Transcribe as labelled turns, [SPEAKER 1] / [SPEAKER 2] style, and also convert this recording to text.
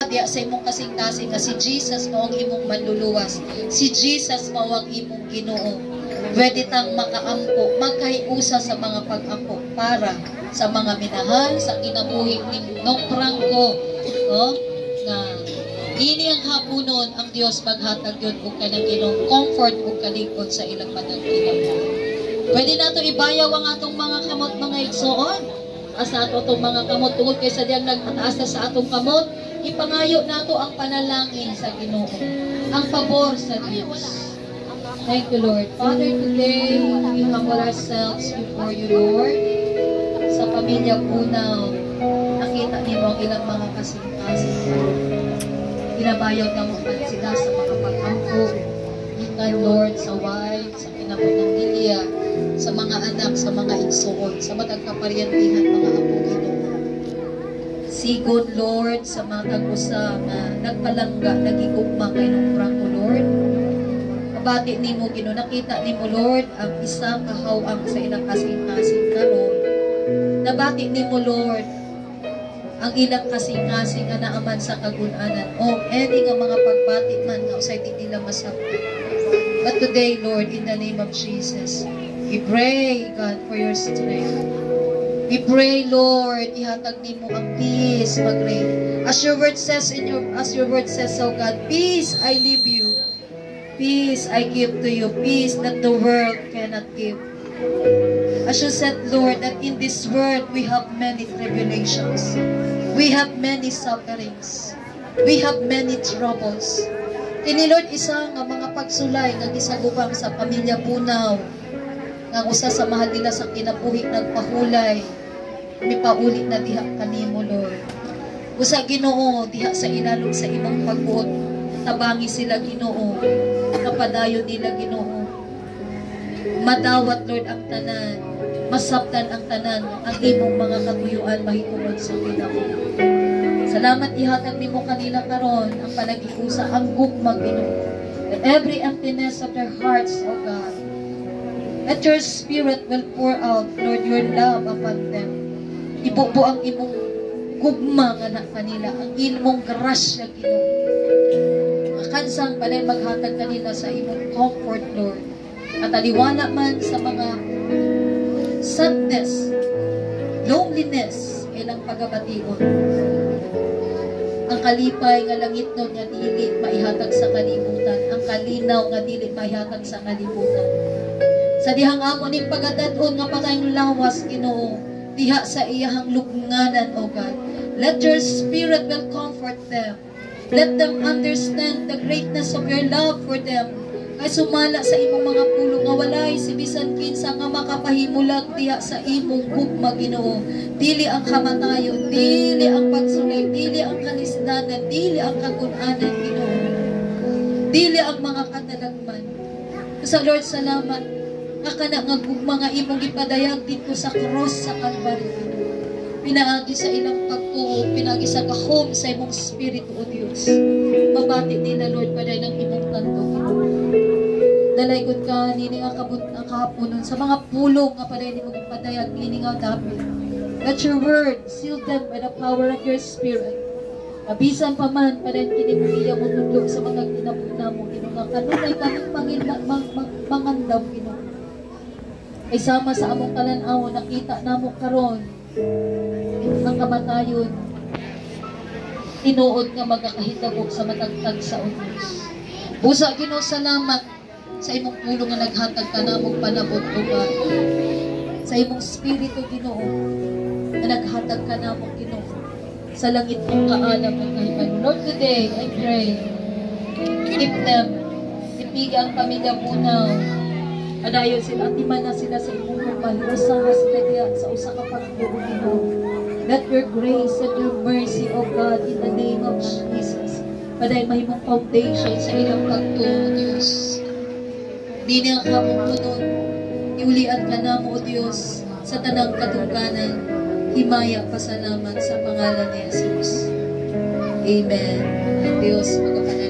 [SPEAKER 1] Diya sa imong kasing-kasing nga si Jesus mao ang imong manluluwas. Si Jesus mao ang imong Ginoo. Pwede tang makaampo, magkahiusa sa mga pag-ampo para sa mga minahal sa kinabuhi ni Nong Franco, no? Na ini ang hapunon ang Dios maghatag yun og kanang Ginoo comfort ug kaligod sa ilang matag kinabuhi. Pwede nato ibayaw ang atong mga kamot mga igsoon. Asa ato itong mga kamot tungod kay sa diyang nagpataas sa atong kamot, ipangayo nato ang panalangin sa Ginoo, ang pabor sa Dios. Thank you, Lord. Father, today we humble ourselves before you, Lord. Sa pamilya Punaw, nakita niyo ang ilang mga kasing-kasing. Ginabayaw na mo sila sa mga pag-ampo. Ikan, Lord, sa wife, sa kinabot ng Lilia, sa mga anak, sa mga igsoon, sa magkakaparyantihan, mga apo Ginoo. Sigon, Lord, sa mga tag-usa na nagpalangga, nagigugma kay Nong Franco, Lord. Bati ni mo Ginoo, nakita ni mo Lord ang isang kahawang sa ilang kasing-kasing karon. Nabati ni mo Lord ang ilang kasing-kasing nga naaman sa kagunanan o any nga mga pagbati man nga usay di nila masabot. But today Lord, in the name of Jesus, we pray God for your strength. We pray Lord, ihatag ni mo ang peace mag-reign. As your word says oh God, peace I leave you. Peace I give to you, peace that the world cannot give. As you said, Lord, that in this world we have many tribulations. We have many sufferings. We have many troubles. Kini Lord, isa nga mga pagsulay nga gisagubang sa pamilya Punaw, nga usa sa mahal nila sa kinabuhi nagpahulay, mipauli na diha kanimo, Lord. Usa Ginoo, diha sa ilalong sa imong pagbuot, tabangi sila Ginoo, kapadayon nila Ginoo. Madawat Lord ang tanan, masabtan ang tanan, ang imong mga katuyuan mahitungod sa kinabuhi. Salamat ihatag nimo kanila karon ang panag-ikusa, ang gugma Ginoo. And every emptiness of their hearts, O God, let your Spirit will pour out, Lord, your love upon them. Ibubo ang imong gugma nga na kanila, ang imong grasya Ginoo. Kansang balay maghatag kanila sa imong comfort, Lord. At aliwala man sa mga sadness, loneliness, ilang pagabation. Ang kalipay nga langit no nga dili maihatag sa kalibutan, ang kalinaw nga dili maihatag sa kalibutan. Sa dihang amo ning pagadadon nga patayong lawas Ginoo, diha sa iyahang lubnganan, O God. Let your Spirit will comfort them. Let them understand the greatness of your love for them. Kay sumala sa imong mga pulo nga walay si bisan kinsa nga makapahimulag diha sa imong gugma Ginoo. Dili ang kamatayon, dili ang pagsulay, dili ang kalisdanan, dili ang kagun-anan Ginoo. Dili ang mga katalagman. Sa Lord, salamat nga kana nga gugma nga imong gipadayag dito sa cross sa Calvary. Pinaagi sa ilang pagtuo, pinaagi sa kahom sa imong Espiritu, O Diyos. Mabati nila, Lord, paday ng imong tanto. Dalaygod ka, nini nga ang kahaponon, sa mga pulong nga paday ni mong ipadayag, nini nga dapit. Let your word seal them by the power of your Spirit. Kabisan pa man, paday kinibuhiya mo tudlo sa mga ginapuna mo, Ginoo, kanunay kaming mangandaw, Ginoo. Ay sama sa among kalanaw, nakita namo karon ang kamatayon, tinuod nga magkakahitabo sa matagtag sa Diyos. Busa Ginoo, salamat sa imong pulong nga naghatag ka namong panabot, O God. Sa imong Espiritu Ginoo, na naghatag ka namong Ginoo sa langit mong kaalam ng kahimano. Lord, today, I pray, keep them, ipigi ang pamilya Punaw, adayon sila, atiman na sila sa imong mahirasaha sila diya sa usa ka pagbuo Ginoo. Let your grace and your mercy, O God, in the name of Jesus, paday mahimong foundation sa ilang pagtuo, Diyos. Di niya kamong punon, iulian ka na mo, Diyos, sa tanang katungkanan, himaya pasalamat sa pangalan ni Jesus. Amen. Diyos, magpapalaman.